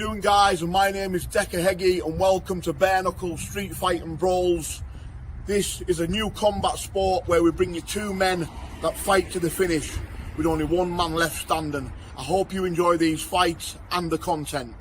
we doing, guys? And my name is Deccaheggie, and welcome to Bareknuckle Street Fighting Brawls. This is a new combat sport where we bring you two men that fight to the finish with only one man left standing. I hope you enjoy these fights and the content.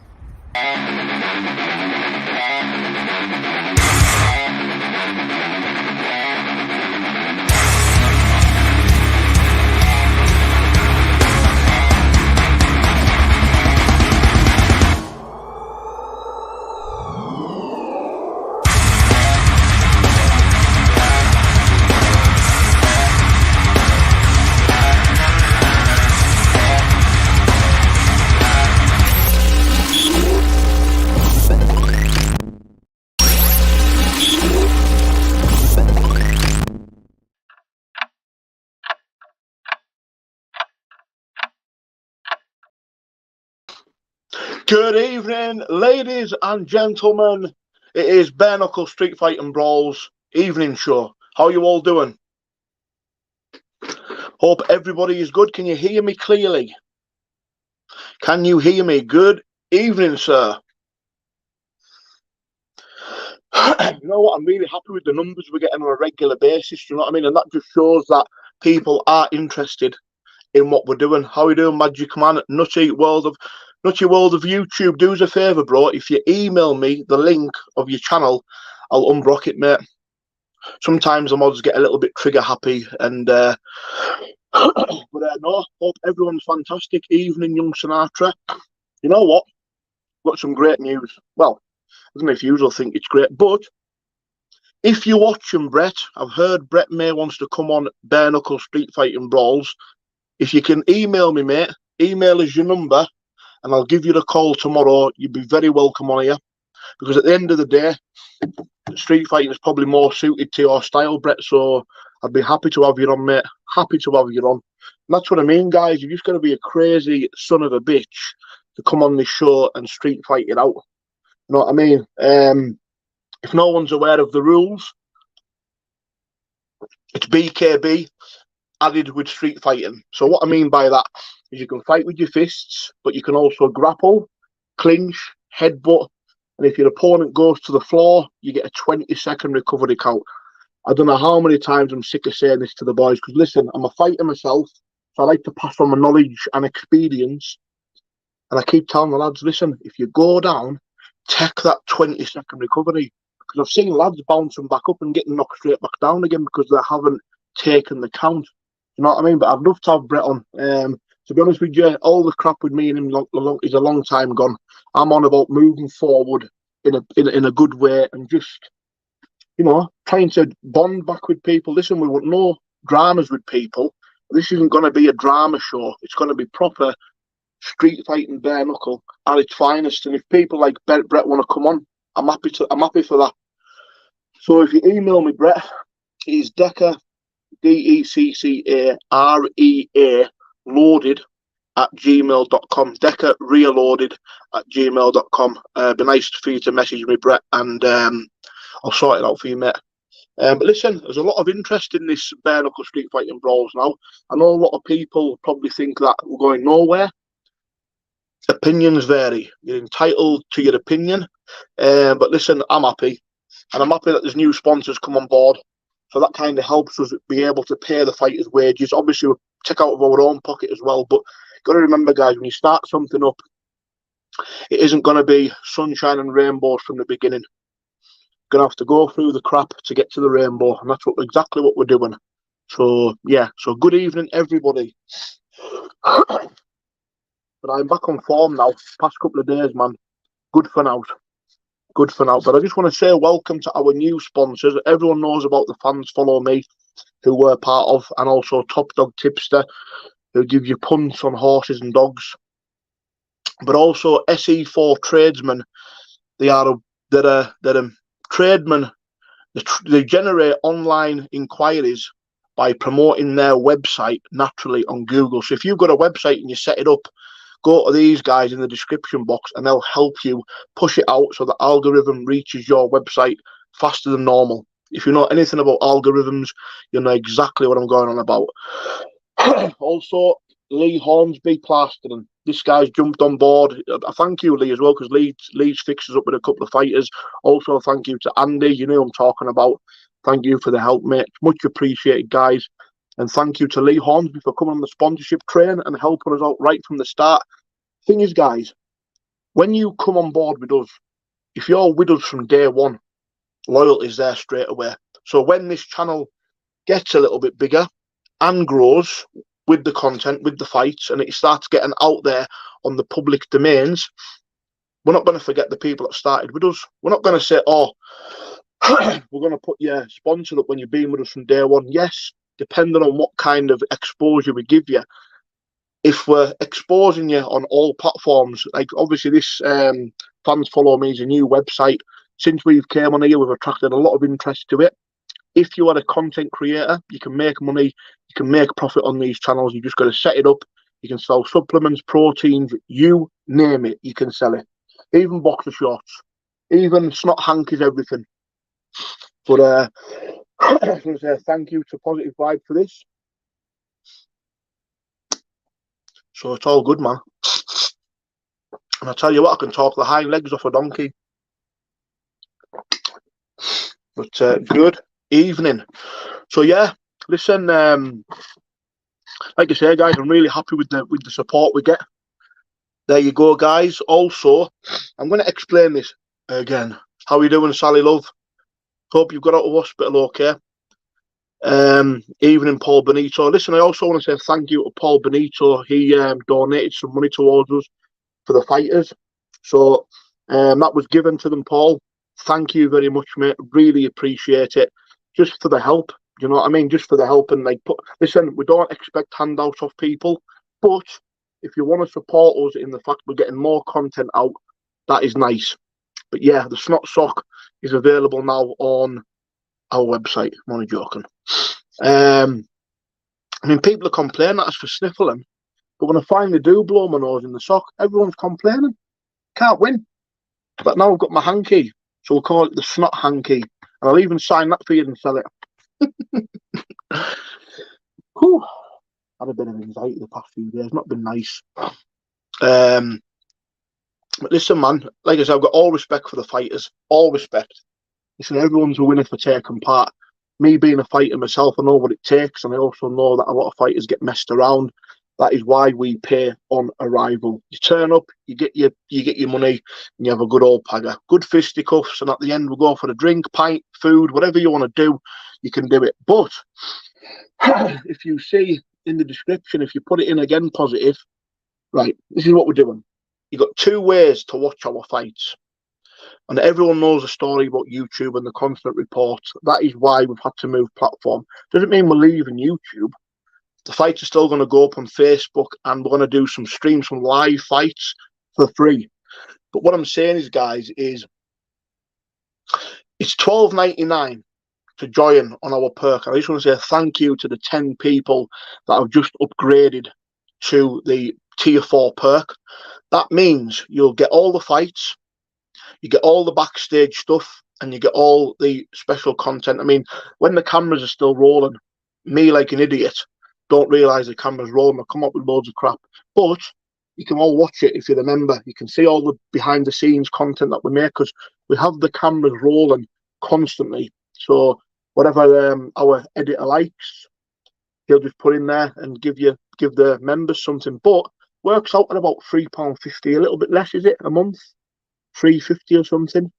Good evening, ladies and gentlemen. It is Bareknuckle Street Fighting Brawls evening show. How are you all doing? Hope everybody is good. Can you hear me clearly? Can you hear me? Good evening, sir. You know what? I'm really happy with the numbers we're getting on a regular basis. You know what I mean? And that just shows that people are interested in what we're doing. How are you doing, Magic Man? Nutty World of YouTube, do us a favour, bro. If you email me the link of your channel, I'll unblock it, mate. Sometimes the mods get a little bit trigger happy, and no, hope everyone's fantastic. Evening, young Sinatra. You know what? Got some great news. Well, I don't know if you will think it's great, but if you're watching Brett, I've heard Brett May wants to come on Bareknuckle Street Fighting Brawls. If you can email me, mate, email us your number, and I'll give you the call tomorrow. You'd be very welcome on here, because at the end of the day, street fighting is probably more suited to your style, Brett. So I'd be happy to have you on, mate. Happy to have you on. And that's what I mean, guys. You're just going to be a crazy son of a bitch to come on this show and street fight it out. You know what I mean? If no one's aware of the rules, it's BKB added with street fighting. So what I mean by that is you can fight with your fists, but you can also grapple, clinch, headbutt, and if your opponent goes to the floor, you get a 20-second recovery count. I don't know how many times I'm sick of saying this to the boys, because listen, I'm a fighter myself, so I like to pass on my knowledge and experience, and I keep telling the lads, listen, if you go down, take that 20-second recovery, because I've seen lads bouncing back up and getting knocked straight back down again because they haven't taken the count. You know what I mean? But I'd love to have Brett on. To be honest with you, all the crap with me and him is a long time gone. I'm on about moving forward in a good way and just, you know, trying to bond back with people. Listen, we want no dramas with people. This isn't going to be a drama show. It's going to be proper street fighting Bareknuckle at its finest. And if people like Brett want to come on, I'm happy for that. So if you email me, Brett, he's Decca. DECCAREA loaded at gmail.com. Deca reloaded at gmail.com. Be nice for you to message me, Brett, and I'll sort it out for you, mate. But listen, there's a lot of interest in this Bareknuckle Street Fighting Brawls now. I know a lot of people probably think that we're going nowhere. Opinions vary. You're entitled to your opinion. But listen, I'm happy. And I'm happy that there's new sponsors come on board. So that kind of helps us be able to pay the fighters' wages. Obviously, we'll take out of our own pocket as well. But got to remember, guys, when you start something up, it isn't going to be sunshine and rainbows from the beginning. You're going to have to go through the crap to get to the rainbow. And that's exactly what we're doing. So, yeah. So, good evening, everybody. But I'm back on form now. Past couple of days, man. Good for now. Good for now. But I just want to say welcome to our new sponsors. Everyone knows about the Fans Follow Me, who we're part of, and also Top Dog Tipster, who give you punts on horses and dogs. But also SE4 Tradesmen. They're tradesmen. They generate online inquiries by promoting their website naturally on Google. So if you've got a website and you set it up, go to these guys in the description box and they'll help you push it out so the algorithm reaches your website faster than normal. If you know anything about algorithms, you know exactly what I'm going on about. Also, Lee Hornsby Plastering. this guy's jumped on board. I thank you, Lee, as well, because Lee's fixes up with a couple of fighters. Also, thank you to Andy. You know who I'm talking about. Thank you for the help, mate. Much appreciated, guys. And thank you to Lee Hornsby for coming on the sponsorship train and helping us out right from the start. Thing is, guys, when you come on board with us, if you're with us from day one, loyalty's there straight away. So when this channel gets a little bit bigger and grows with the content, with the fights, and it starts getting out there on the public domains, we're not going to forget the people that started with us. We're not going to say, oh, we're going to put your sponsor up when you've been with us from day one. Yes, depending on what kind of exposure we give you. If we're exposing you on all platforms, like obviously this Fans Follow Me is a new website. Since we've came on here, we've attracted a lot of interest to it. If you are a content creator, you can make money, you can make profit on these channels. You just got to set it up. You can sell supplements, proteins, you name it, you can sell it. Even boxer shorts, even snot hankies, everything. But I just want to say thank you to Positive Vibe for this. So it's all good, man. And I tell you what, I can talk the hind legs off a donkey. But good evening. So yeah, listen, like I say, guys, I'm really happy with the support we get. There you go, guys. Also, I'm going to explain this again. How are you doing, Sally Love? Hope you've got out of hospital okay. Evening, Paul Benito. Listen, I also want to say thank you to Paul Benito. He donated some money towards us for the fighters. So that was given to them, Paul. Thank you very much, mate. Really appreciate it. Just for the help, you know what I mean? Just for the help. And like, listen, we don't expect handouts off people, but if you want to support us in the fact we're getting more content out, that is nice. But yeah, the Snot Sock is available now on our website. I'm only joking. I mean, people are complaining that it's for sniffling, but when I finally do blow my nose in the sock, everyone's complaining. Can't win. But now I've got my hanky, so we'll call it the Snot Hanky. And I'll even sign that for you and sell it. Whew. Had a bit of anxiety the past few days. Not been nice. But listen, man, like I said, I've got all respect for the fighters. All respect. Listen, everyone's a winner for taking part. Me being a fighter myself, I know what it takes, and I also know that a lot of fighters get messed around. That is why we pay on arrival. You turn up, you get your money, and you have a good old pagger. Good fisticuffs, and at the end we'll go for a drink, pint, food, whatever you want to do, you can do it. But if you see in the description, if you put it in again positive, right, this is what we're doing. You've got 2 ways to watch our fights. And everyone knows the story about YouTube and the constant reports. That is why we've had to move platform. Doesn't mean we're leaving YouTube. The fights are still going to go up on Facebook, and we're going to do some streams, some live fights for free. But what I'm saying is, guys, is it's $12.99 to join on our perk. I just want to say thank you to the 10 people that have just upgraded to the tier 4 perk. That means you'll get all the fights, you get all the backstage stuff, and you get all the special content. I mean, when the cameras are still rolling, me like an idiot don't realise the camera's rolling. I come up with loads of crap. But you can all watch it if you remember. You can see all the behind the scenes content that we make, because we have the cameras rolling constantly. So whatever our editor likes, he'll just put in there and give the members something. But works out at about £3.50, a little bit less, is it, a month? $3.50 or something.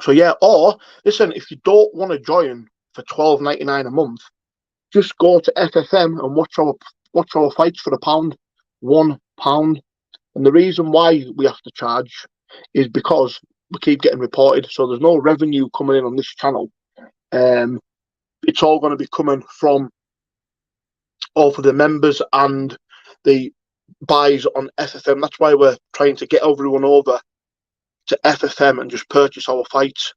So yeah, or listen, if you don't want to join for $12.99 a month, just go to FFM and watch our fights for £1. £1. And the reason why we have to charge is because we keep getting reported, so there's no revenue coming in on this channel. It's all going to be coming from all for the members and the buys on FFM. That's why we're trying to get everyone over to FFM and just purchase our fights.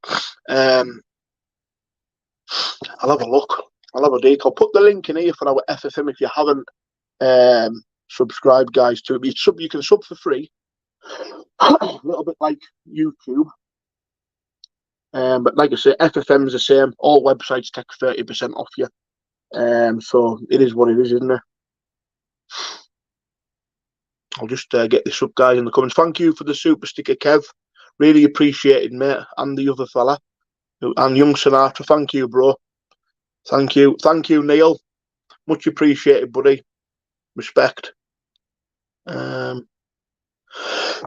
I'll have a look. I'll have a dig. I'll put the link in here for our FFM if you haven't subscribed, guys, to it. You can sub for free. A little bit like YouTube. But like I say, FFM is the same. All websites take 30% off you. So it is what it is, isn't it? I'll just get this up, guys, in the comments. Thank you for the super sticker, Kev. Really appreciated, mate. And the other fella. And young Sinatra, thank you, bro. Thank you. Thank you, Neil. Much appreciated, buddy. Respect. I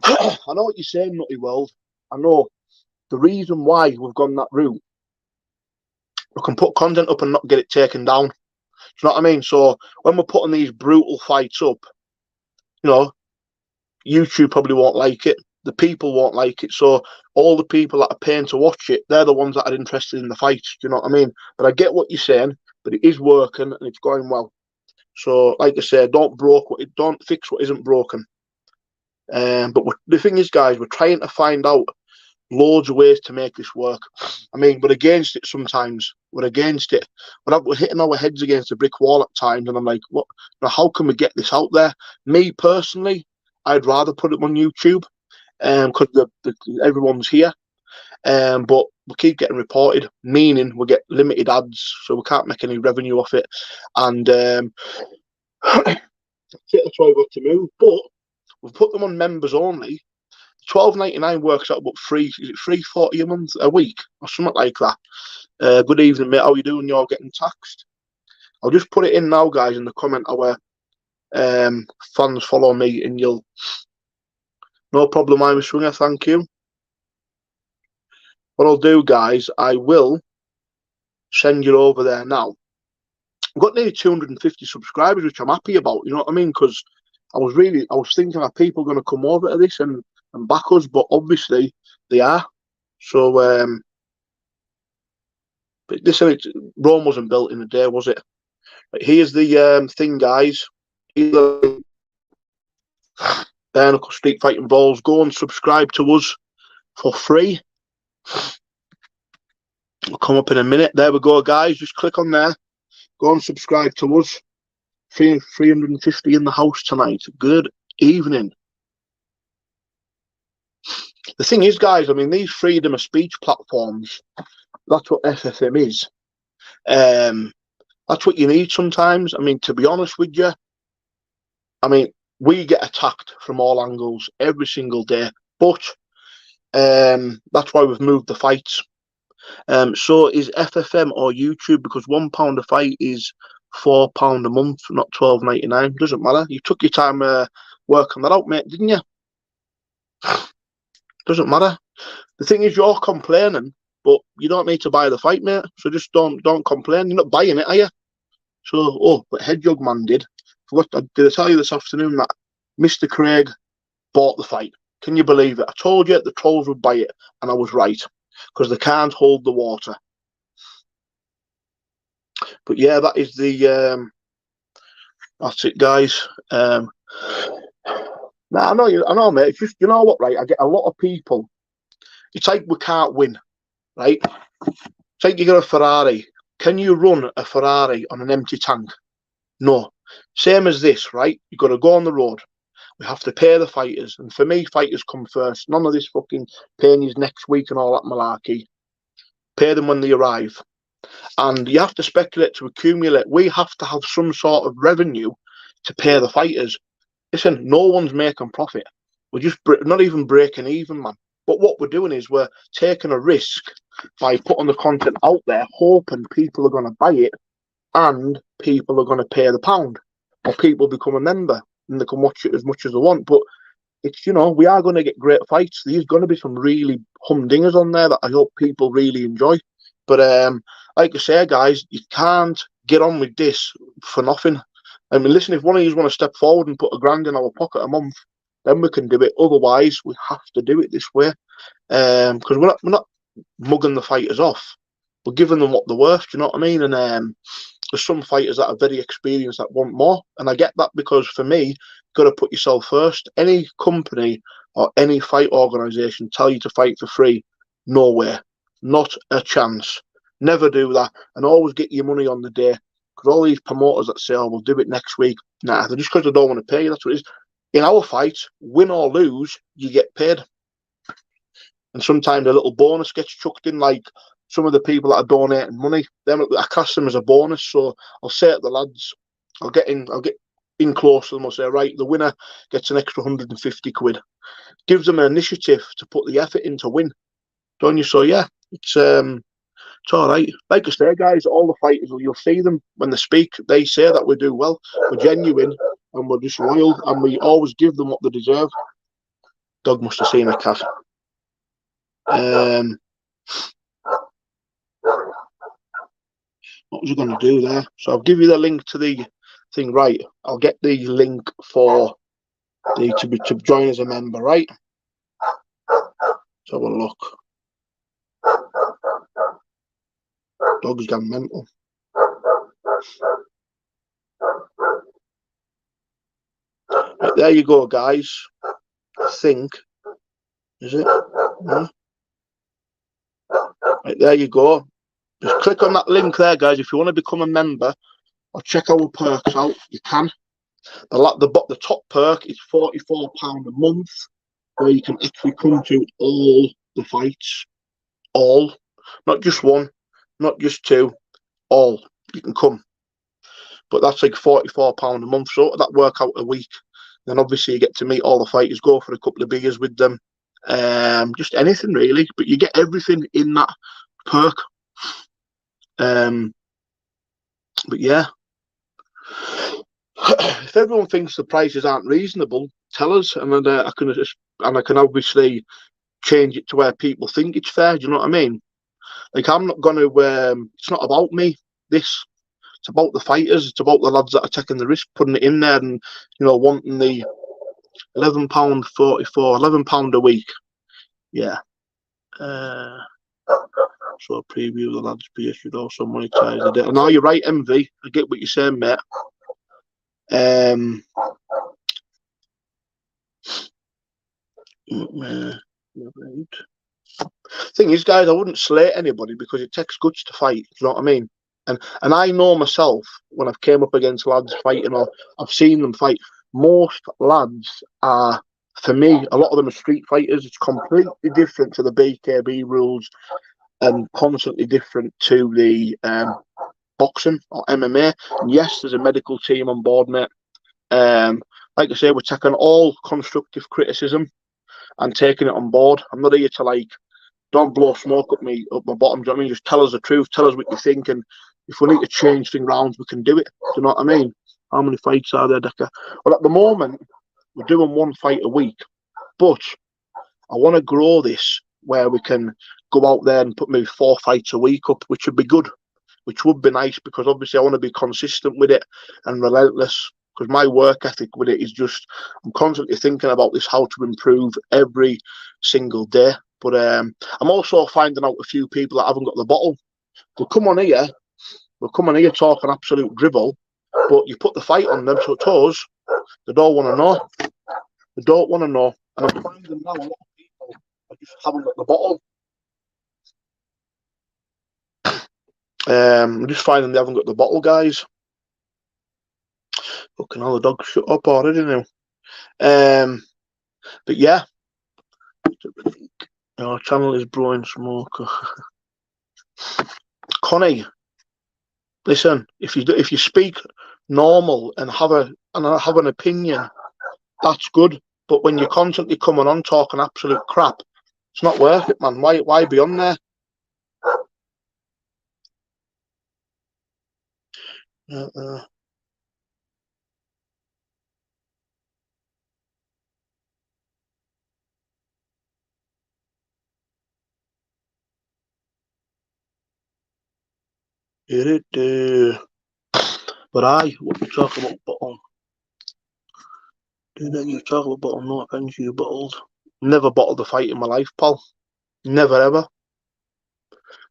know what you're saying, Nutty World. I know the reason why we've gone that route. We can put content up and not get it taken down. Do you know what I mean? So when we're putting these brutal fights up, you know, YouTube probably won't like it. The people won't like it. So all the people that are paying to watch it, they're the ones that are interested in the fights. Do you know what I mean? But I get what you're saying, but it is working and it's going well. So, like I said, don't fix what isn't broken. But the thing is, guys, we're trying to find out loads of ways to make this work. I mean, we're against it sometimes. We're against it. We're hitting our heads against a brick wall at times, and I'm like, what? How can we get this out there? Me personally, I'd rather put it on YouTube, because everyone's here. But we keep getting reported, meaning we get limited ads, so we can't make any revenue off it. And that's why we've got to move. But we've put them on members only. $12.99 works out about $3.40 a week or something like that. Good evening, mate. How you doing? You're getting taxed. I'll just put it in now, guys, in the comment. Our fans follow me, and you'll. No problem, I'm a swinger. Thank you. What I'll do, guys, I will send you over there now. I've got nearly 250 subscribers, which I'm happy about. You know what I mean? Because I was thinking, are people going to come over to this and back us? But obviously they are. So, but listen, Rome wasn't built in a day, was it? But here's the thing, guys. Bareknuckle Street Fighting Brawls. Go and subscribe to us for free. We'll come up in a minute. There we go, guys. Just click on there. Go and subscribe to us. 350 in the house tonight. Good evening. The thing is, guys, I mean, these freedom of speech platforms, that's what FFM is. That's what you need sometimes. I mean, to be honest with you, I mean, we get attacked from all angles every single day. But that's why we've moved the fights. So is FFM or YouTube, because £1 a fight is £4 a month, not $12.99. Doesn't matter. You took your time working that out, mate, didn't you? Doesn't matter. The thing is, you're complaining, but you don't need to buy the fight, mate. So just don't complain. You're not buying it, are you? So, but Hedgehog Man did. Did I tell you this afternoon that Mr. Craig bought the fight? Can you believe it? I told you the trolls would buy it, and I was right, because they can't hold the water. But yeah, that is the that's it, guys. Nah, I know, mate. It's just, you know what, right? I get a lot of people. It's like we can't win, right? It's like you got a Ferrari. Can you run a Ferrari on an empty tank? No. Same as this, right? You've got to go on the road. We have to pay the fighters, and for me, fighters come first. None of this fucking paying you next week and all that malarkey. Pay them when they arrive, and you have to speculate to accumulate. We have to have some sort of revenue to pay the fighters. Listen, no one's making profit. We're just not even breaking even, man. But what we're doing is we're taking a risk by putting the content out there, hoping people are going to buy it, and people are going to pay the pound, or people become a member and they can watch it as much as they want. But it's, you know, we are going to get great fights. There's going to be some really humdingers on there that I hope people really enjoy. But like I say, guys, you can't get on with this for nothing. I mean, listen, if one of you want to step forward and put £1,000 in our pocket a month, then we can do it. Otherwise, we have to do it this way, because we're not mugging the fighters off. We're giving them what they're worth. Do you know what I mean? And there's some fighters that are very experienced that want more, and I get that, because for me, you've got to put yourself first. Any company or any fight organisation tell you to fight for free, no way, not a chance. Never do that, and always get your money on the day. Because all these promoters that say, "Oh, we'll do it next week," nah, they're just because they don't want to pay you. That's what it is. In our fights, win or lose, you get paid, and sometimes a little bonus gets chucked in, like some of the people that are donating money. Them, I class them as a bonus. So I'll say to the lads, I'll get in close to them will say, right, the winner gets an extra 150 quid. Gives them an initiative to put the effort in to win, don't you? So yeah, it's all right. Like I say, guys, all the fighters, you'll see them when they speak, they say that we do well, we're genuine, and we're just loyal, and we always give them what they deserve. Dog must have seen a cat. What was I going to do there? So I'll give you the link to the thing, right? I'll get the link for to join as a member, right? Let's have a look. Dog's gone mental. Right, there you go, guys. I think, is it? Yeah. Right, there you go. Just click on that link there, guys. If you want to become a member or check our perks out, you can. The top perk is £44 a month, where you can actually come to all the fights. All. Not just one, not just two, all. You can come. But that's like £44 a month, so that work out a week. Then obviously you get to meet all the fighters, go for a couple of beers with them. Just anything really. But you get everything in that perk. But yeah. If everyone thinks the prices aren't reasonable, tell us, and then I can obviously change it to where people think it's fair. Do you know what I mean? Like, I'm not going to. It's not about me. It's about the fighters. It's about the lads that are taking the risk, putting it in there, and wanting the £11.44, £11 a week. Yeah. So a preview of the lads' beer should also monetize it. And now you're right, MV. I get what you're saying, mate. Thing is, guys, I wouldn't slate anybody because it takes guts to fight. You know what I mean? And I know myself, when I've came up against lads fighting, or I've seen them fight, most lads are, for me, a lot of them are street fighters. It's completely different to the BKB rules and constantly different to the boxing or MMA. And yes, there's a medical team on board, mate. Like I say, we're taking all constructive criticism and taking it on board. I'm not here to don't blow smoke up my bottom. Do you know what I mean? Just tell us the truth, tell us what you think, and if we need to change things around, we can do it. Do you know what I mean? How many fights are there, Decker? Well, at the moment, we're doing one fight a week, but I want to grow this where we can go out there and put maybe 4 fights a week up, which would be good, which would be nice, because obviously I want to be consistent with it and relentless, because my work ethic with it is just, I'm constantly thinking about this, how to improve every single day. But I'm also finding out a few people that haven't got the bottle. They'll come on here talking absolute dribble, but you put the fight on them, so it's us, they don't want to know. They don't want to know. And I'm finding now a lot of people just haven't got the bottle. I'm just finding they haven't got the bottle, guys. Fucking hell, the dog shut up already now. But yeah. Our channel is Blowing Smoke. Connie, listen, if you speak normal and have an opinion, that's good. But when you're constantly coming on talking absolute crap, it's not worth it, man. Why be on there? But what you talk about bottle? Do that you talk about bottle, no offense, you bottled. Never bottled a fight in my life, pal. Never ever.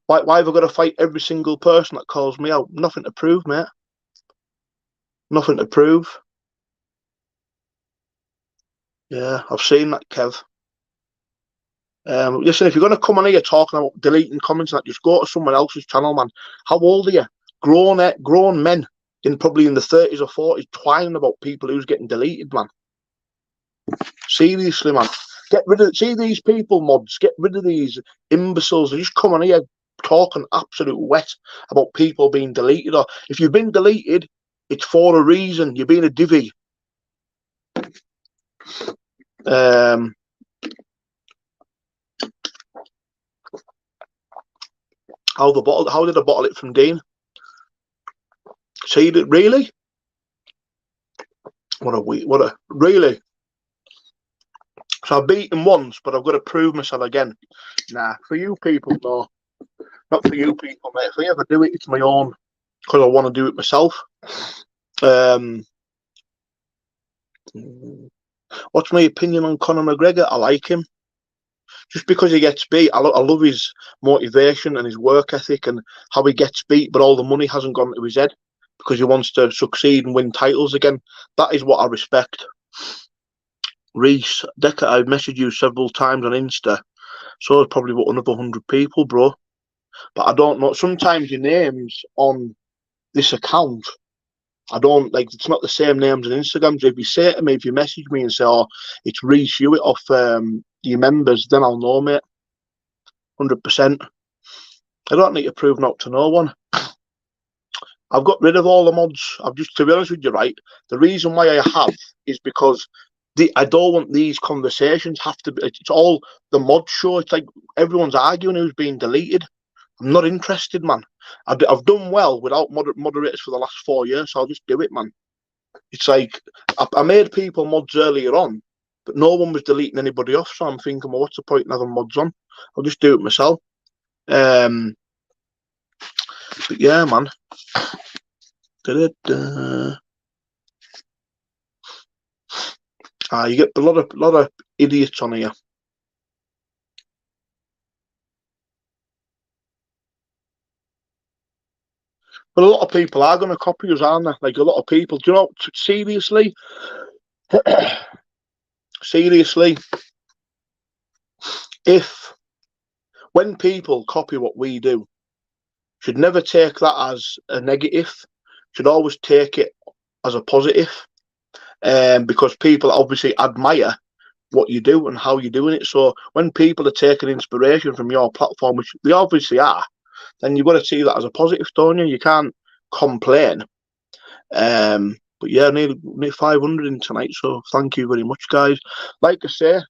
Why have I got to fight every single person that calls me out? Nothing to prove, mate. Nothing to prove. Yeah, I've seen that, Kev. Listen, if you're going to come on here talking about deleting comments, just go to someone else's channel, man. How old are you? Grown men probably in the 30s or 40s twine about people who's getting deleted, man. Seriously, man. See these people, mods, get rid of these imbeciles. They just come on here talking absolute wet about people being deleted. Or if you've been deleted, It's for a reason. You're being a divvy. How did I bottle it from Dean? See, really? Really? So I've beaten once, but I've got to prove myself again. Nah, for you people, no. Not for you people, mate. If I ever do it, it's my own, because I want to do it myself. What's my opinion on Conor McGregor? I like him. Just because he gets beat, I love his motivation and his work ethic and how he gets beat, but all the money hasn't gone to his head because he wants to succeed and win titles again. That is what I respect. Reese, Deca, I've messaged you several times on Insta. So it's probably about another 100 people, bro. But I don't know. Sometimes your names on this account, I don't like. It's not the same names on Instagram. So if you say to me, if you message me and say, "Oh, it's Reese Hewitt off your members," then I'll know, mate. 100%. I don't need to prove not to no one. I've got rid of all the mods. To be honest with you, right? The reason why I have is because I don't want these conversations have to be. It's all the mod show. It's like everyone's arguing who's being deleted. I'm not interested, man. I've done well without moderators for the last 4 years, so I'll just do it, man. It's like I made people mods earlier on, but no one was deleting anybody off, so I'm thinking, well, what's the point in having mods on? I'll just do it myself. But yeah, man. You get a lot of idiots on here. But a lot of people are going to copy us, aren't they? Like a lot of people. Do you know? Seriously, seriously. When people copy what we do, should never take that as a negative. Should always take it as a positive. Because people obviously admire what you do and how you're doing it. So when people are taking inspiration from your platform, which they obviously are, then you've got to see that as a positive, don't you? You can't complain. But yeah, nearly 500 in tonight, so thank you very much, guys. Like I say,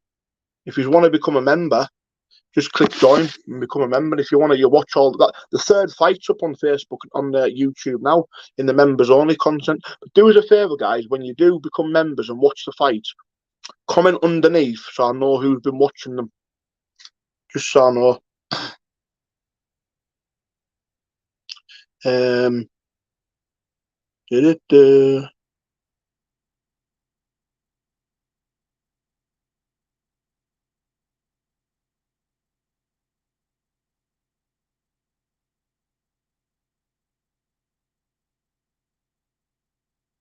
if you want to become a member, just click join and become a member. If you want to, you watch all that. The third fight's up on Facebook, on YouTube now, in the members only content. But do us a favour, guys, when you do become members and watch the fight, comment underneath so I know who's been watching them. Just so I know.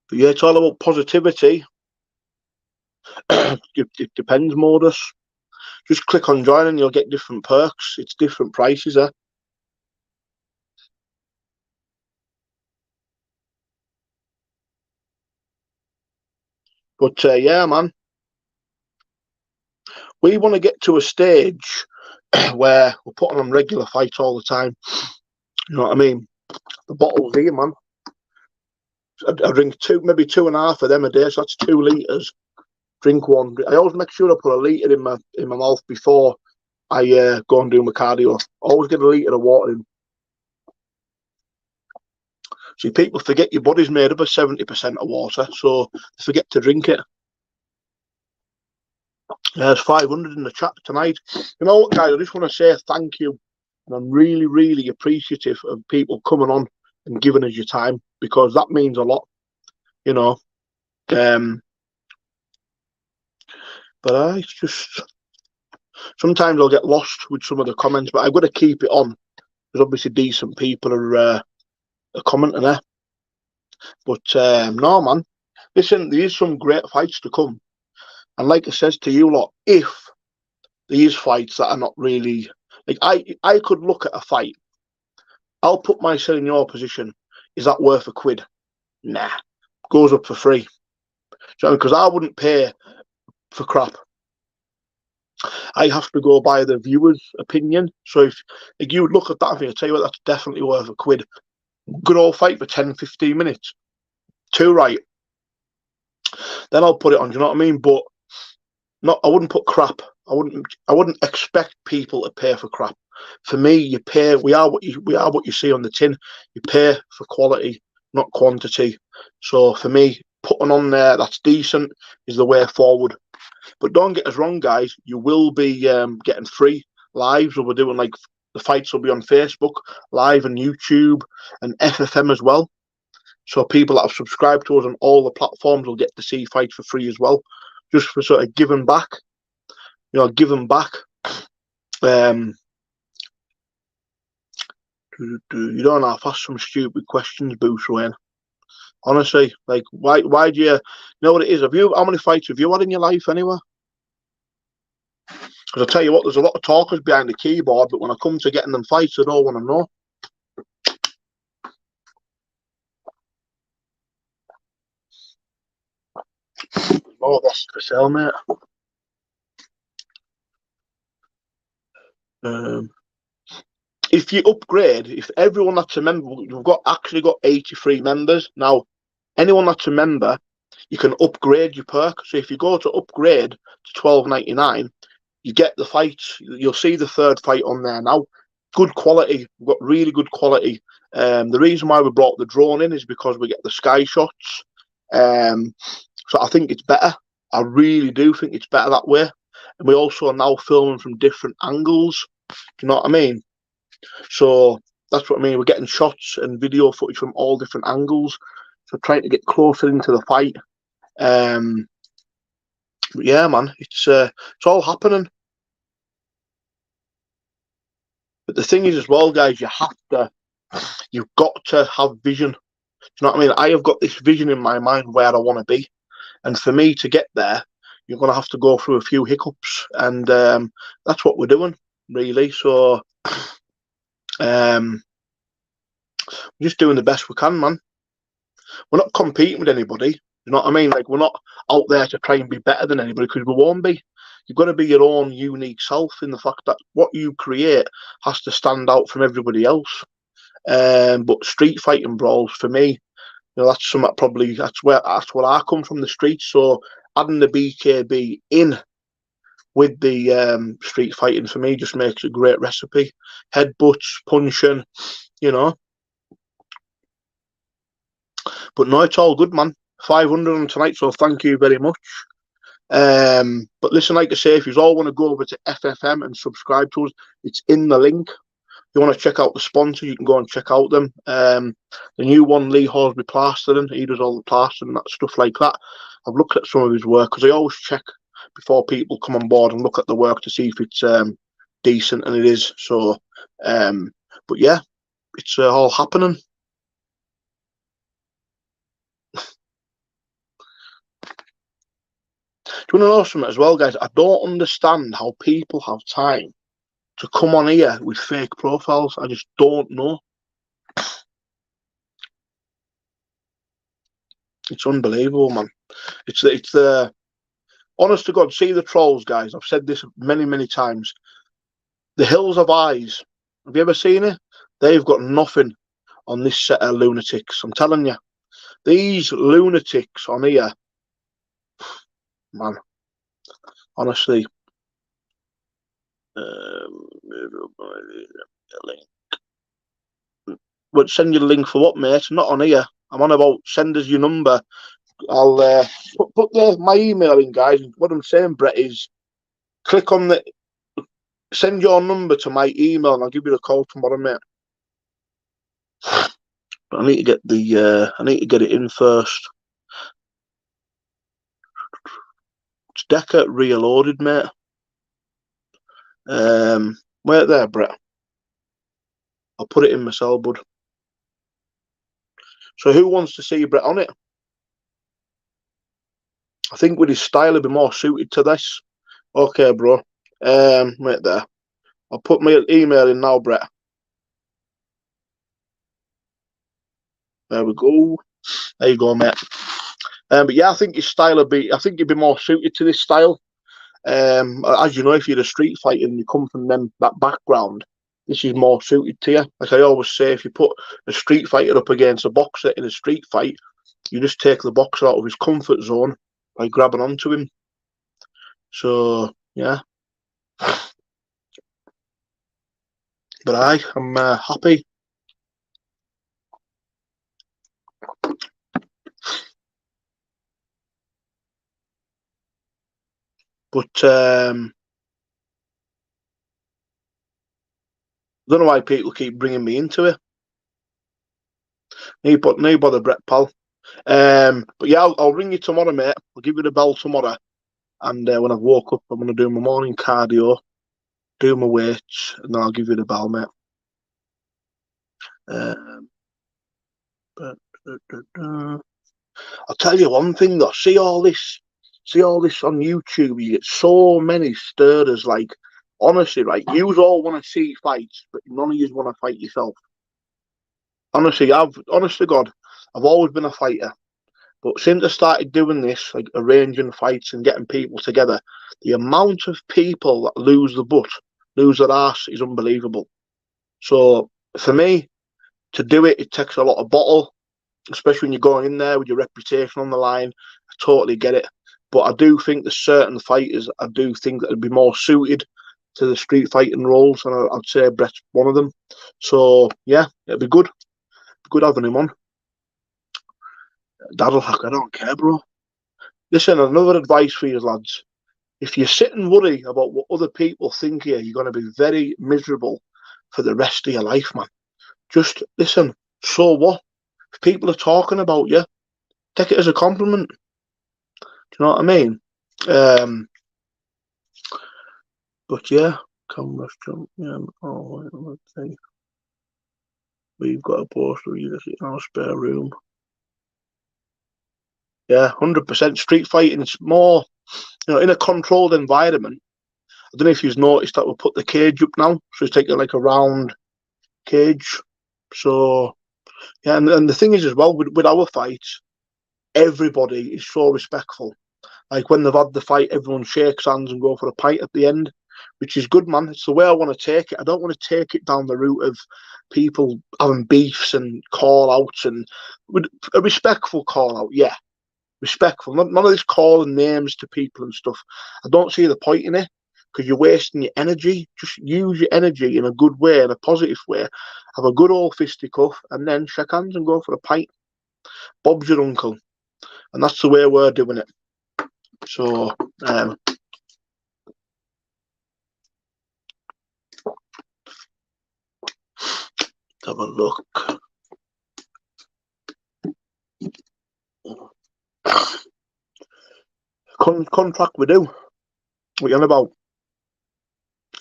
But yeah, it's all about positivity. It depends, Modus. Just click on join and you'll get different perks. It's different prices, eh? But yeah, man. We want to get to a stage where we're putting on regular fights all the time. You know what I mean? The bottles here, man. I drink maybe 2.5 of them a day, so that's 2 litres. Drink one. I always make sure I put a litre in my mouth before I go and do my cardio. Always get a litre of water in. See, people forget your body's made up of 70% of water, so they forget to drink it. There's 500 in the chat tonight. You know what, guys? I just want to say thank you. And I'm really, really appreciative of people coming on and giving us your time, because that means a lot, you know. But it's just sometimes I'll get lost with some of the comments, but I've got to keep it on because obviously decent people are commenting there. But no, man, listen, there is some great fights to come, and like I says to you lot, if these fights that are not really like, I could look at a fight, I'll put myself in your position. Is that worth a quid? Nah, goes up for free. So because I wouldn't pay for crap. I have to go by the viewer's opinion. So if you would look at that and think, I tell you what, that's definitely worth a quid. Good old fight for 10-15 minutes. Too right. Then I'll put it on. Do you know what I mean? But not. I wouldn't put crap. I wouldn't expect people to pay for crap. For me, you pay. We are what you see on the tin. You pay for quality, not quantity. So for me, putting on there that's decent is the way forward. But don't get us wrong, guys. You will be getting free lives, or we're doing like the fights will be on Facebook live and YouTube and FFM as well. So people that have subscribed to us on all the platforms will get to see fights for free as well, just for sort of giving back. You know, giving back. You don't have to ask some stupid questions, Bruce Wayne. Honestly, like, why do you know what it is? How many fights have you had in your life anyway? Because I tell you what, there's a lot of talkers behind the keyboard, but when I come to getting them fights, I don't want to know. Oh, that's for sale, mate. If you upgrade, if everyone that's a member, you've actually got 83 members now. Anyone that's a member, you can upgrade your perk. So if you go to upgrade to $12.99, you get the fights. You'll see the third fight on there now. Good quality. We've got really good quality. The reason why we brought the drone in is because we get the sky shots. So I think it's better. I really do think it's better that way. And we also are now filming from different angles. Do you know what I mean? So that's what I mean. We're getting shots and video footage from all different angles. So trying to get closer into the fight. But yeah, man, it's all happening. But the thing is as well, guys, you've got to have vision. Do you know what I mean? I have got this vision in my mind where I want to be. And for me to get there, you're going to have to go through a few hiccups. And that's what we're doing, really. So we're just doing the best we can, man. We're not competing with anybody. You know what I mean? Like, we're not out there to try and be better than anybody, because we won't be. You've got to be your own unique self, in the fact that what you create has to stand out from everybody else. But street fighting brawls, for me, you know, that's something that's where I come from, the streets. So adding the BKB in with the street fighting, for me, just makes a great recipe. Headbutts, punching, you know. But no, it's all good, man. 500 on tonight, so thank you very much. But listen, like I say, if you all want to go over to FFM and subscribe to us, it's in the link. If you want to check out the sponsor, you can go and check out them. The new one, Lee Horsby Plastering, he does all the plastering and that stuff like that. I've looked at some of his work, because I always check before people come on board and look at the work to see if it's decent, and it is. So, but yeah, it's all happening. Do you want to know something as well, guys? I don't understand how people have time to come on here with fake profiles. I just don't know. It's unbelievable, man. It's the honest to God, see the trolls, guys. I've said this many, many times. The Hills of Eyes. Have you ever seen it? They've got nothing on this set of lunatics. I'm telling you. These lunatics on here, man, honestly. But send you the link for what, mate? Not on here. I'm on about send us your number. I'll put my email in, guys. What I'm saying, Brett, is click on the send your number to my email, and I'll give you the call tomorrow, mate. But I need to get it in first. It's Deca Reloaded, mate. Wait there, Brett. I'll put it in myself, bud. So who wants to see Brett on it? I think with his style, he'd be more suited to this. Okay, bro. Wait there. I'll put my email in now, Brett. There we go. There you go, mate. But yeah, I think his style would be. I think he'd be more suited to this style. As you know, if you're a street fighter and you come from that background, this is more suited to you. Like I always say, if you put a street fighter up against a boxer in a street fight, you just take the boxer out of his comfort zone by grabbing onto him. So yeah, but I'm happy. But I don't know why people keep bringing me into it. No bother, Brett, pal. But yeah, I'll ring you tomorrow, mate. I'll give you the bell tomorrow. And when I've woke up, I'm going to do my morning cardio, do my weights, and then I'll give you the bell, mate. I'll tell you one thing though. See all this on YouTube. You get so many stirrers. Like, honestly, right? You all want to see fights, but none of you want to fight yourself. Honestly, honest to God, I've always been a fighter. But since I started doing this, like arranging fights and getting people together, the amount of people that lose their arse is unbelievable. So for me, to do it, it takes a lot of bottle, especially when you're going in there with your reputation on the line. I totally get it. But I do think there's certain fighters I do think that would be more suited to the street fighting roles, and I'd say Brett's one of them. So yeah, it'd be good. Good having him on. Daddle hack, I don't care, bro. Listen, another advice for you lads. If you sit and worry about what other people think here, you're going to be very miserable for the rest of your life, man. Just listen, so what? If people are talking about you, take it as a compliment. Do you know what I mean? But yeah, cameras jump. Yeah, oh, let's see. We've got a poster of you in our spare room. Yeah, 100%. Street fighting is more, in a controlled environment. I don't know if you've noticed that we'll put the cage up now, so it's taking like a round cage. So yeah, and the thing is as well with our fights, everybody is so respectful. Like when they've had the fight, everyone shakes hands and go for a pint at the end, which is good, man. It's the way I want to take it. I don't want to take it down the route of people having beefs and call outs, and with a respectful call out, yeah. Respectful. None of this calling names to people and stuff. I don't see the point in it because you're wasting your energy. Just use your energy in a good way, in a positive way. Have a good old fisticuff and then shake hands and go for a pint. Bob's your uncle. And that's the way we're doing it. So, have a look. Contract we do. What you on about?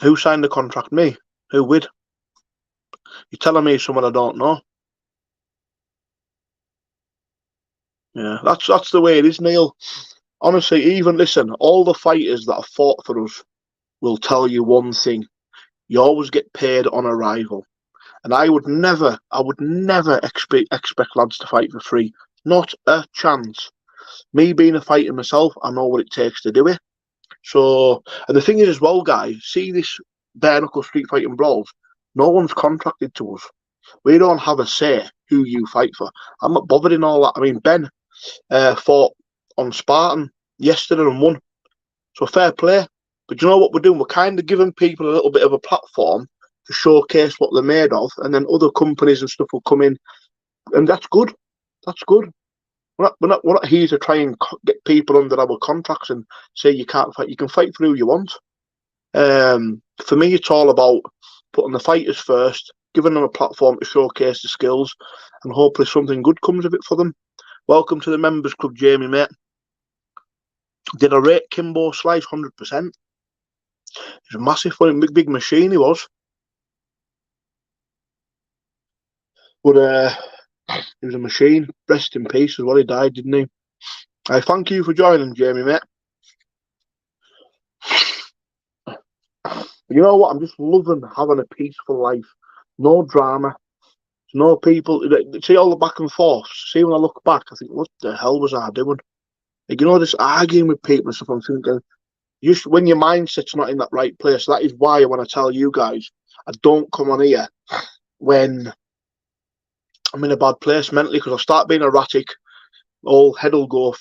Who signed the contract? Me. Who with? You're telling me someone I don't know? Yeah, that's the way it is, Neil. Honestly, even listen, all the fighters that have fought for us will tell you one thing. You always get paid on arrival. And I would never expect lads to fight for free. Not a chance. Me being a fighter myself, I know what it takes to do it. So, and the thing is as well, guys, see this bare-knuckle street fighting brawls, no one's contracted to us. We don't have a say who you fight for. I'm not bothered in all that. I mean, Ben fought on Spartan yesterday and won. So fair play. But you know what we're doing? We're kind of giving people a little bit of a platform to showcase what they're made of, and then other companies and stuff will come in, and that's good. That's good. We're not here to try and get people under our contracts and say you can't fight. You can fight for who you want. For me, it's all about putting the fighters first, giving them a platform to showcase the skills, and hopefully something good comes of it for them. Welcome to the members club, Jamie, mate. Did I rate Kimbo Slice 100%? He's a massive one, big machine he was. But he was a machine. Rest in peace as well. He died, didn't he? I thank you for joining, Jamie, mate. You know what? I'm just loving having a peaceful life. No drama. No people. See all the back and forth. See, when I look back, I think, what the hell was I doing? Like, this arguing with people and stuff. I'm thinking, just when your mindset's not in that right place. That is why I want to tell you guys, I don't come on here when I'm in a bad place mentally, because I'll start being erratic. all head'll go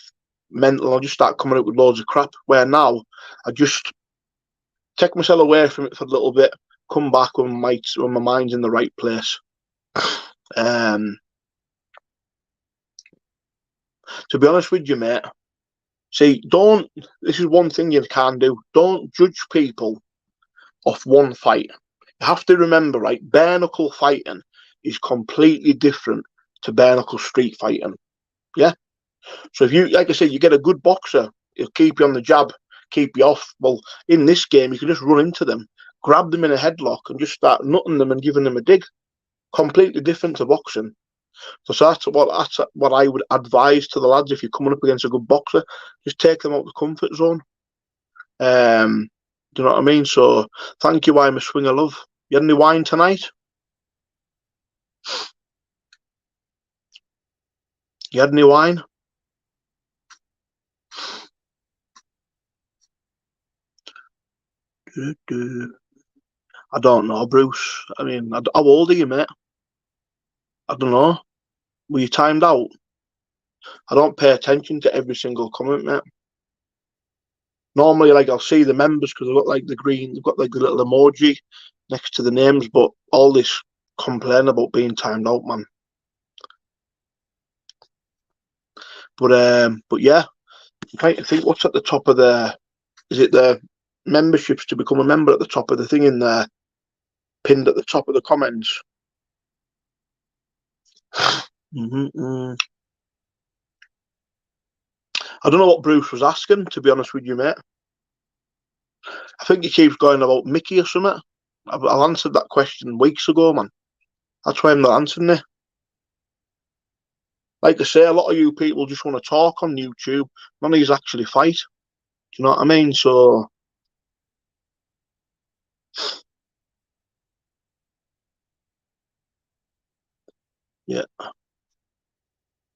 mental. I'll just start coming up with loads of crap. Where now, I just take myself away from it for a little bit, come back when my mind's in the right place. To be honest with you, mate, see, this is one thing you can't do. Don't judge people off one fight. You have to remember, right, bare knuckle fighting is completely different to bare knuckle street fighting. Yeah? So if you, like I said, you get a good boxer, he'll keep you on the jab, keep you off. Well, in this game, you can just run into them, grab them in a headlock and just start nutting them and giving them a dig. Completely different to boxing. So that's what I would advise to the lads if you're coming up against a good boxer. Just take them out of the comfort zone. Do you know what I mean? So thank you, I'm a swing of love. You had any wine tonight? You had any wine? I don't know, Bruce. I mean, how old are you, mate? I don't know. Were you timed out? I don't pay attention to every single comment, mate. Normally, like, I'll see the members because they've got like the green, they've got like the little emoji next to the names, but all this complain about being timed out, man. But yeah, I'm trying to think what's at the top of is it the memberships to become a member at the top of the thing in there, pinned at the top of the comments? I don't know what Bruce was asking, to be honest with you, mate. I think he keeps going about Mickey or something. I've answered that question weeks ago, man. That's why I'm not answering it. Like I say, a lot of you people just want to talk on YouTube. None of you actually fight. Do you know what I mean? So, yeah.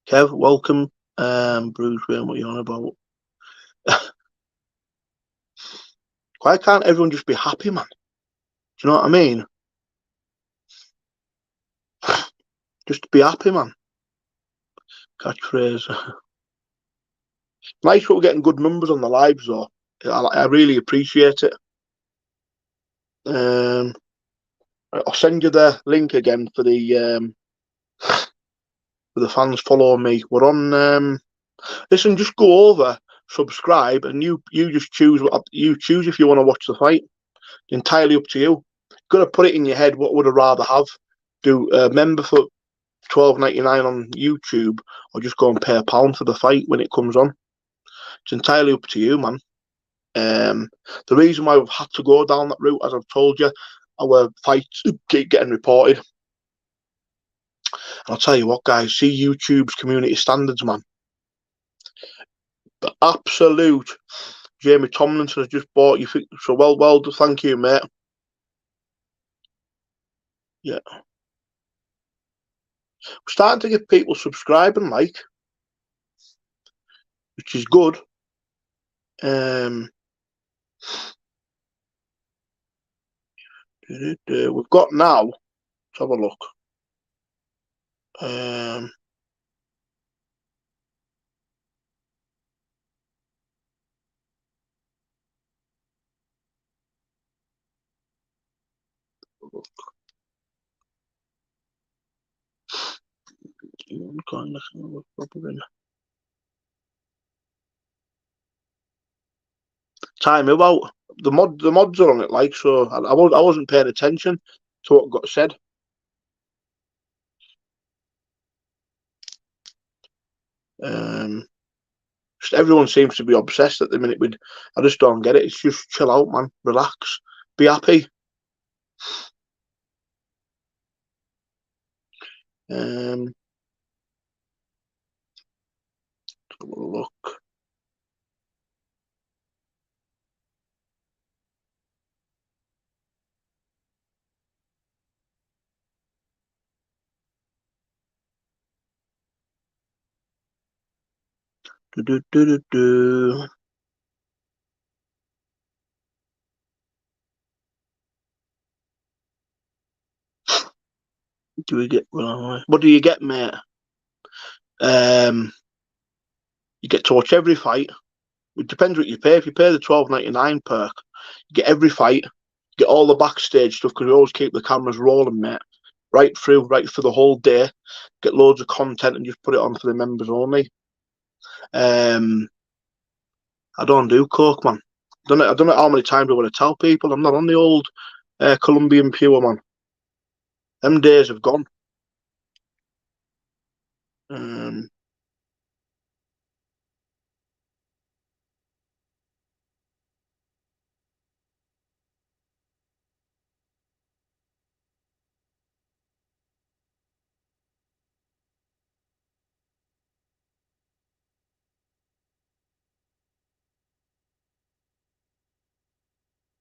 Kev, welcome. Bruce Wayne, what are you on about? Why can't everyone just be happy, man? Do you know what I mean? Just be happy, man. Catchphrase. Nice that we're getting good numbers on the lives, though. I really appreciate it. I'll send you the link again for the fans following me. We're on. Listen, just go over, subscribe, and you just choose what you choose if you want to watch the fight. Entirely up to you. You've got to put it in your head. What would I rather have? Do a member for $12.99 on YouTube, or just go and pay £1 for the fight when it comes on? It's entirely up to you, man. The reason why we've had to go down that route, as I've told you, our fights keep getting reported. And I'll tell you what, guys, see YouTube's community standards, man. The absolute. Jamie Tomlinson has just bought you, so well, thank you, mate. Yeah. We're starting to get people subscribing, like, which is good. We've got now. Let's have a look. Time about the mods are on it, like, so I wasn't paying attention to what got said. Just everyone seems to be obsessed at the minute with. I just don't get it. It's just chill out, man. Relax. Be happy. Look. Do. Do we get? What do you get, mate? You get to watch every fight. It depends what you pay. If you pay the $12.99 perk, you get every fight, you get all the backstage stuff, because we always keep the cameras rolling, mate. Right through for the whole day. Get loads of content and just put it on for the members only. I don't do coke, man. I don't know how many times I want to tell people. I'm not on the old Colombian pure, man. Them days have gone.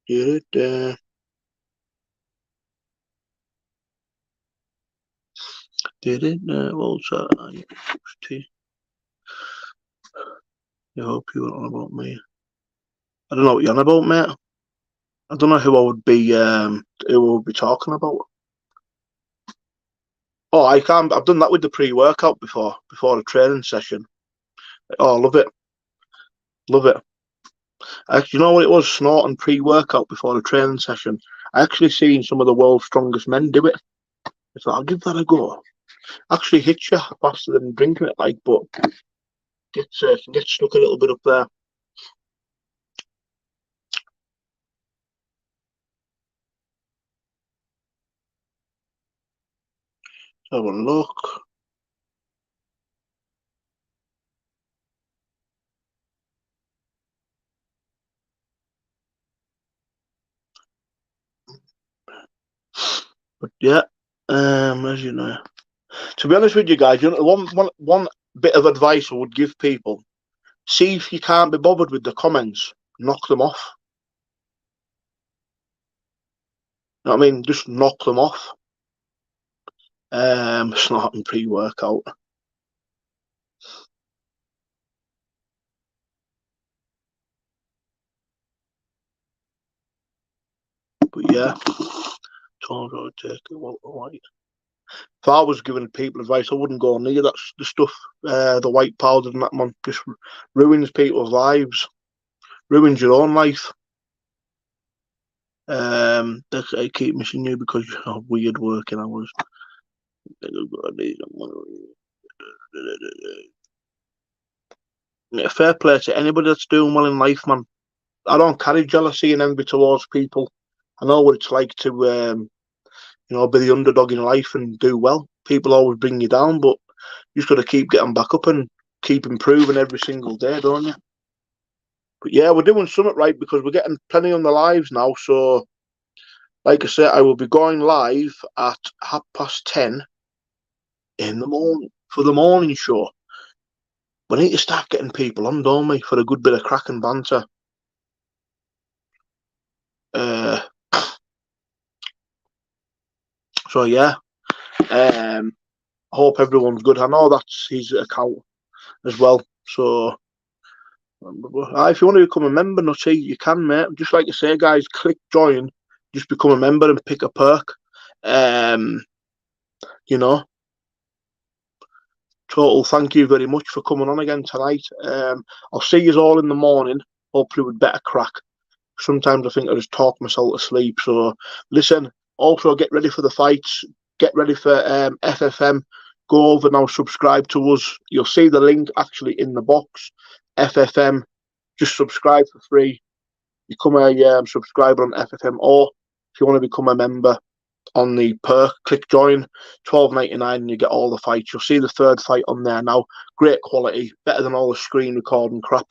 Did it? Also, I hope you're on about me. I don't know what you're on about, mate. I don't know who I would be. Who would be talking about? Oh, I can't. I've done that with the pre-workout before the training session. Oh, love it, love it. Actually, you know what it was? Snorting pre-workout before the training session. I actually seen some of the world's strongest men do it. I thought, I'll give that a go. Actually hits you faster than drinking it, like, but can get stuck a little bit up there. Let's have a look. But yeah, as you know, to be honest with you guys, you know, one bit of advice I would give people: see if you can't be bothered with the comments, knock them off. You know what I mean? Just knock them off. Snorting pre-workout. But yeah, if I was giving people advice, I wouldn't go near that the stuff, the white powder and that, man. Just ruins people's lives, ruins your own life. I keep missing you because you have weird working hours. Yeah, fair play to anybody that's doing well in life, man. I don't carry jealousy and envy towards people. I know what it's like to, be the underdog in life and do well. People always bring you down, but you just got to keep getting back up and keep improving every single day, don't you? But yeah, we're doing something right because we're getting plenty on the lives now. So, like I said, I will be going live at 10:30 in the morning for the morning show. We need to start getting people on, don't we, for a good bit of crack and banter. So yeah, I hope everyone's good. I know that's his account as well. So if you want to become a member, Nutty, you can, mate. Just like you say, guys, click join, just become a member and pick a perk. Total thank you very much for coming on again tonight. I'll see you all in the morning, hopefully with better crack. Sometimes I think I just talk myself to sleep. So listen, also get ready for the fights. Get ready for FFM. Go over now, subscribe to us. You'll see the link actually in the box. FFM. Just subscribe for free. Become a subscriber on FFM, or if you want to become a member on the perk, click join, $12.99, and you get all the fights. You'll see the third fight on there now. Great quality, better than all the screen recording crap.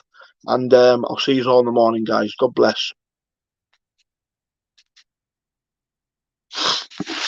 And I'll see you all in the morning, guys. God bless.